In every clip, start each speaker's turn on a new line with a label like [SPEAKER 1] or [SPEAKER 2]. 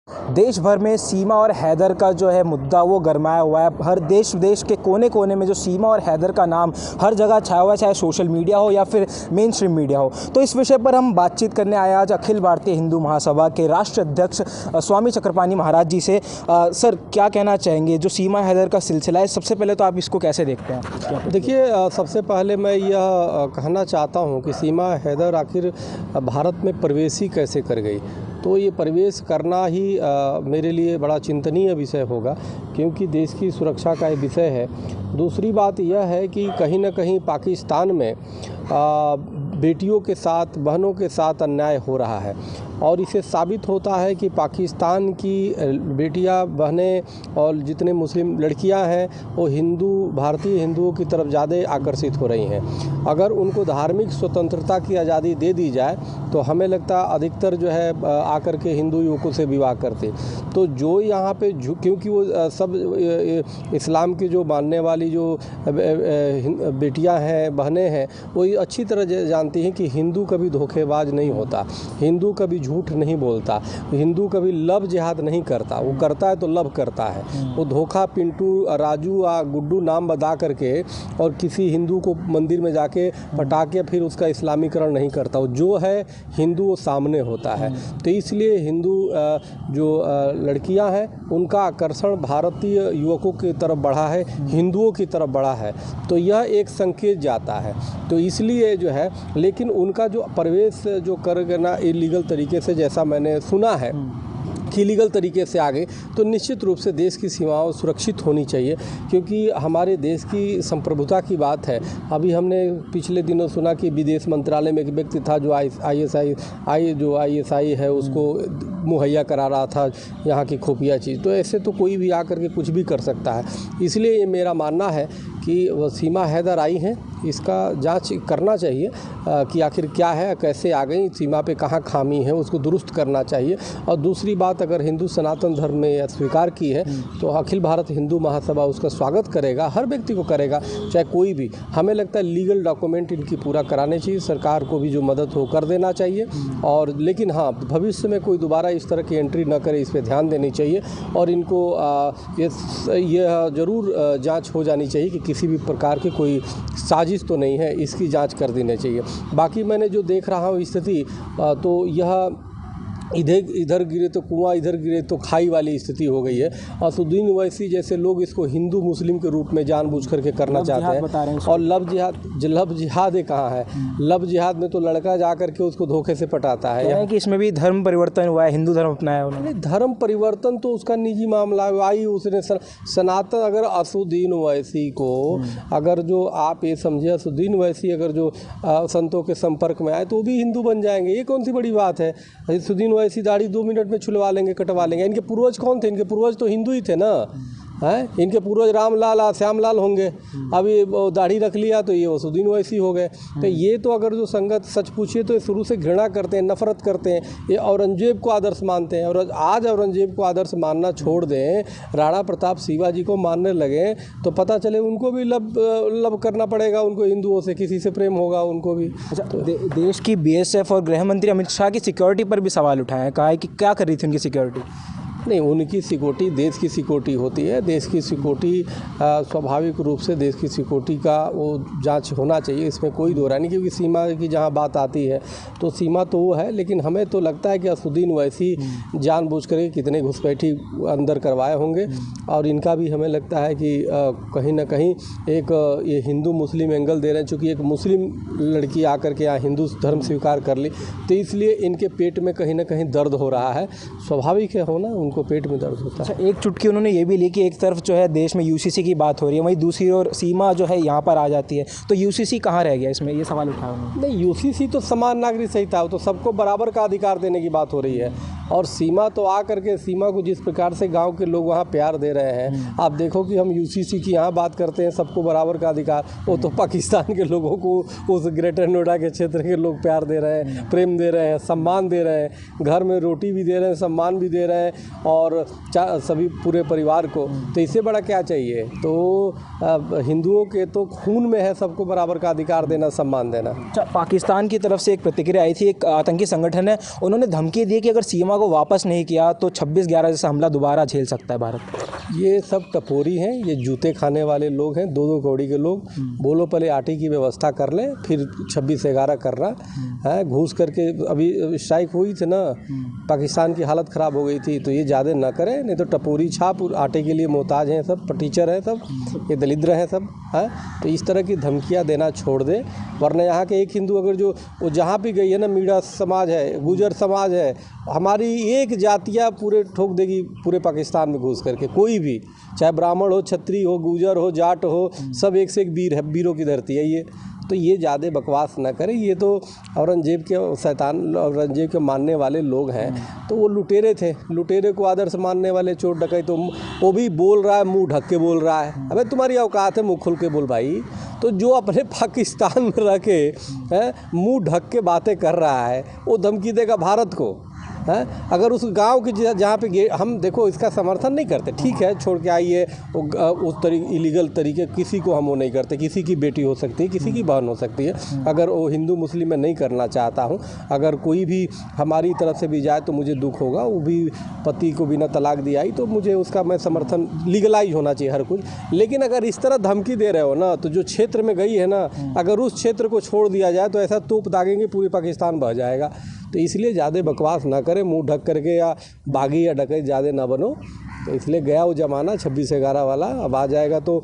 [SPEAKER 1] देश भर में सीमा और हैदर का जो है मुद्दा वो गरमाया हुआ है। हर देश के कोने कोने में जो सीमा और हैदर का नाम हर जगह छाया हुआ है, चाहे सोशल मीडिया हो या फिर मेन स्ट्रीम मीडिया हो। तो इस विषय पर हम बातचीत करने आए आज अखिल भारतीय हिंदू महासभा के राष्ट्रीय अध्यक्ष स्वामी चक्रपाणी महाराज जी से। सर, क्या कहना चाहेंगे जो सीमा हैदर का सिलसिला है, सबसे पहले तो आप इसको कैसे देखते हैं?
[SPEAKER 2] देखिए, सबसे पहले मैं यह कहना चाहता हूं कि सीमा हैदर आखिर भारत में प्रवेश ही कैसे कर गई। तो ये प्रवेश करना ही मेरे लिए बड़ा चिंतनीय विषय होगा, क्योंकि देश की सुरक्षा का ये विषय है। दूसरी बात यह है कि कहीं न कहीं पाकिस्तान में बेटियों के साथ, बहनों के साथ अन्याय हो रहा है और इसे साबित होता है कि पाकिस्तान की बेटियां, बहनें और जितने मुस्लिम लड़कियां हैं वो भारतीय हिंदुओं की तरफ ज़्यादा आकर्षित हो रही हैं। अगर उनको धार्मिक स्वतंत्रता की आज़ादी दे दी जाए तो हमें लगता है अधिकतर जो है आकर के हिंदू युवकों से विवाह करते। तो जो यहाँ पे क्योंकि वो सब इस्लाम की जो मानने वाली जो बेटियां हैं, बहनें हैं, वो अच्छी तरह जानती हैं कि हिंदू कभी धोखेबाज नहीं होता, हिंदू कभी झूठ नहीं बोलता, हिंदू कभी लव जिहाद नहीं करता। वो करता है तो लव करता है। वो धोखा, पिंटू, राजू गुड्डू नाम बता करके और किसी हिंदू को मंदिर में जाके पटा के फिर उसका इस्लामीकरण नहीं करता। वो जो है हिंदू वो सामने होता है। तो इसलिए हिंदू जो लड़कियां हैं उनका आकर्षण भारतीय युवकों की तरफ बढ़ा है, हिंदुओं की तरफ बढ़ा है। तो यह एक संकेत जाता है। तो इसलिए जो है, लेकिन उनका जो प्रवेश जो करना इलीगल तरीके से, जैसा मैंने सुना है कि इलीगल तरीके से आगे, तो निश्चित रूप से देश की सीमाओं सुरक्षित होनी चाहिए, क्योंकि हमारे देश की संप्रभुता की बात है। अभी हमने पिछले दिनों सुना कि विदेश मंत्रालय में एक व्यक्ति था जो ISI है उसको मुहैया करा रहा था यहाँ की खुफिया चीज़। तो ऐसे तो कोई भी आकर के कुछ भी कर सकता है। इसलिए ये मेरा मानना है कि वो सीमा हैदर आई हैं, इसका जांच करना चाहिए कि आखिर क्या है, कैसे आ गई, सीमा पे कहाँ खामी है, उसको दुरुस्त करना चाहिए। और दूसरी बात, अगर हिंदू सनातन धर्म ने स्वीकार की है तो अखिल भारत हिंदू महासभा उसका स्वागत करेगा, हर व्यक्ति को करेगा, चाहे कोई भी। हमें लगता है लीगल डॉक्यूमेंट इनकी पूरा कराने चाहिए, सरकार को भी जो मदद हो कर देना चाहिए। और लेकिन हाँ, भविष्य में कोई दोबारा इस तरह की एंट्री न करे, इस पर ध्यान देनी चाहिए। और इनको ये ज़रूर जाँच हो जानी चाहिए कि किसी भी प्रकार की कोई साजिश तो नहीं है, इसकी जांच कर देनी चाहिए। बाकी मैंने जो देख रहा हूँ स्थिति, तो यह इधर गिरे तो कुआं, इधर गिरे तो खाई वाली स्थिति हो गई है। असुद्दीन ओवैसी जैसे लोग इसको हिंदू मुस्लिम के रूप में जानबूझ करके करना चाहते हैं। और लव जिहाद कहाँ है? लव जिहाद में तो लड़का जा करके उसको धोखे से पटाता है।
[SPEAKER 1] कि इसमें भी धर्म परिवर्तन हुआ है, हिंदू धर्म अपनाया उन्होंने।
[SPEAKER 2] धर्म परिवर्तन तो उसका निजी मामला है। उसने सनातन, अगर असुद्दीन ओवैसी को, अगर जो आप ये समझे, असुद्दीन ओवैसी अगर जो संतों के संपर्क में आए तो वो भी हिंदू बन जाएंगे। ये कौन सी बड़ी बात है? असुद्दीन ऐसी दाढ़ी 2 मिनट में छुलवा लेंगे, कटवा लेंगे। इनके पूर्वज कौन थे? इनके पूर्वज तो हिंदू ही थे ना, हैं? इनके पूर्वज रामलाल, श्यामलाल होंगे। अभी वो दाढ़ी रख लिया तो ये असुद्दीन ओवैसी हो गए। तो ये तो अगर जो संगत सच पूछिए तो ये शुरू से घृणा करते हैं, नफरत करते हैं। ये औरंगजेब को आदर्श मानते हैं, और आज औरंगजेब को आदर्श मानना छोड़ दें, राणा प्रताप शिवाजी को मानने लगे तो पता चले उनको भी लब करना पड़ेगा, उनको हिंदुओं से किसी से प्रेम होगा उनको भी।
[SPEAKER 1] अच्छा, देश की BSF और गृह मंत्री अमित शाह की सिक्योरिटी पर भी सवाल उठाया है, कहा है कि क्या कर रही थी उनकी सिक्योरिटी?
[SPEAKER 2] नहीं, उनकी सिक्योरिटी देश की सिक्योरिटी होती है। देश की सिक्योरिटी स्वाभाविक रूप से देश की सिक्योरिटी का वो जांच होना चाहिए, इसमें कोई दो राय नहीं। क्योंकि सीमा की जहां बात आती है तो सीमा तो वो है, लेकिन हमें तो लगता है कि असुद्दीन ओवैसी जानबूझ कर कितने घुसपैठी अंदर करवाए होंगे। और इनका भी हमें लगता है कि कहीं ना कहीं एक ये हिंदू मुस्लिम एंगल दे रहे हैं। चूँकि एक मुस्लिम लड़की आकर के यहाँ हिंदू धर्म स्वीकार कर ली, तो इसलिए इनके पेट में कहीं ना कहीं दर्द हो रहा है। स्वाभाविक है होना, को पेट में दर्द होता है।
[SPEAKER 1] अच्छा, एक चुटकी उन्होंने ये भी ली कि एक तरफ जो है देश में UCC की बात हो रही है, वहीं दूसरी ओर सीमा जो है यहाँ पर आ जाती है, तो UCC कहाँ रह गया इसमें? ये सवाल उठाया उन्होंने।
[SPEAKER 2] नहीं, UCC तो समान नागरिक संहिता है, तो सबको बराबर का अधिकार देने की बात हो रही है। और सीमा तो आ करके सीमा को जिस प्रकार से गांव के लोग वहाँ प्यार दे रहे हैं, आप देखो कि हम UCC की यहाँ बात करते हैं, सबको बराबर का अधिकार, वो तो पाकिस्तान के लोगों को, उस ग्रेटर नोएडा के क्षेत्र के लोग प्यार दे रहे हैं, प्रेम दे रहे हैं, सम्मान दे रहे हैं, घर में रोटी भी दे रहे हैं, सम्मान भी दे रहे हैं। और सभी पूरे परिवार को, तो इससे बड़ा क्या चाहिए। तो हिंदुओं के तो खून में है सबको बराबर का अधिकार देना, सम्मान देना।
[SPEAKER 1] अच्छा, पाकिस्तान की तरफ से एक प्रतिक्रिया आई थी, एक आतंकी संगठन है, उन्होंने धमकी दी कि अगर सीमा को वापस नहीं किया तो 26/11 जैसा हमला दोबारा झेल सकता है भारत।
[SPEAKER 2] ये सब टपोरी हैं, ये जूते खाने वाले लोग हैं, 2-2 कौड़ी के लोग। बोलो पहले आटे की व्यवस्था कर लें, फिर 26/11 करना है। घूस करके अभी स्ट्राइक हुई थी ना, पाकिस्तान की हालत ख़राब हो गई थी, तो ये ज़्यादा ना करें, नहीं तो टपोरी छाप आटे के लिए मोहताज हैं सब, टीचर हैं सब, ये दलिद्र हैं सब, है। तो इस तरह की धमकियाँ देना छोड़ दे, वरना यहाँ के एक हिंदू अगर जो वो जहाँ भी गई है ना, मीणा समाज है, गुजर समाज है, हमारी एक जातियाँ पूरे ठोक देगी पूरे पाकिस्तान में घुस करके। कोई भी, चाहे ब्राह्मण हो, क्षत्रिय हो, गुजर हो, जाट हो, सब एक से एक वीर है, वीरों की धरती है ये। तो ये ज़्यादा बकवास ना करें, ये तो औरंगजेब के शैतान, औरंगजेब के मानने वाले लोग हैं, तो वो लुटेरे थे, लुटेरे को आदर्श मानने वाले चोर डकैत, तो वो भी बोल रहा है, मुंह ढक के बोल रहा है। अबे तुम्हारी औकात है मुंह खुल के बोल भाई। तो जो अपने पाकिस्तान में रह के मुंह ढक के बातें कर रहा है, वो धमकी देगा भारत को, है। अगर उस गांव की जहाँ पे हम देखो इसका समर्थन नहीं करते, ठीक है, छोड़ के आइए, उस इलीगल तरीके किसी को हम वो नहीं करते, किसी की बेटी हो सकती है, किसी की बहन हो सकती है। अगर वो हिंदू मुस्लिम में नहीं करना चाहता हूँ, अगर कोई भी हमारी तरफ से भी जाए तो मुझे दुख होगा। वो भी पति को बिना तलाक दिया आई तो मुझे उसका मैं समर्थन, लीगलाइज होना चाहिए हर कुछ। लेकिन अगर इस तरह धमकी दे रहे हो ना, तो जो क्षेत्र में गई है ना, अगर उस क्षेत्र को छोड़ दिया जाए तो ऐसा तोप दागेंगे पूरी पाकिस्तान बह जाएगा। तो इसलिए ज़्यादा बकवास ना करें, मुंह ढक करके या बागी या डकैत ज़्यादा ना बनो। तो इसलिए गया वो ज़माना 26/11 वाला, अब आ जाएगा तो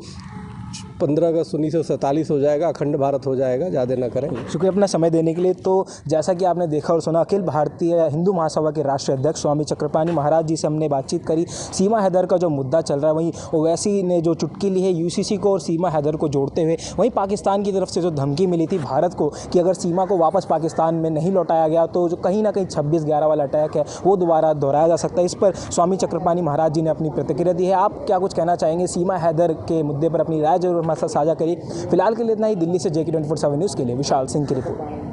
[SPEAKER 2] 15 अगस्त 1947 हो जाएगा, अखंड भारत हो जाएगा, ज़्यादा ना करें।
[SPEAKER 1] शुक्रिया अपना समय देने के लिए। तो जैसा कि आपने देखा और सुना, अखिल भारतीय हिंदू महासभा के राष्ट्रीय अध्यक्ष स्वामी चक्रपाणी महाराज जी से हमने बातचीत करी। सीमा हैदर का जो मुद्दा चल रहा है, वहीं ओवैसी ने जो चुटकी ली है यूसीसी को और सीमा हैदर को जोड़ते हुए, वहीं पाकिस्तान की तरफ से जो धमकी मिली थी भारत को कि अगर सीमा को वापस पाकिस्तान में नहीं लौटाया गया तो जो कहीं ना कहीं 26/11 वाला अटैक है वो दोबारा दोहराया जा सकता है। इस पर स्वामी चक्रपाणी महाराज जी ने अपनी प्रतिक्रिया दी है। आप क्या कुछ कहना चाहेंगे? सीमा हैदर के मुद्दे पर अपनी राय जरूर हमारे साथ साझा करिए। फिलहाल के लिए इतना ही। दिल्ली से JK 24/7 न्यूज़ के लिए विशाल सिंह की रिपोर्ट।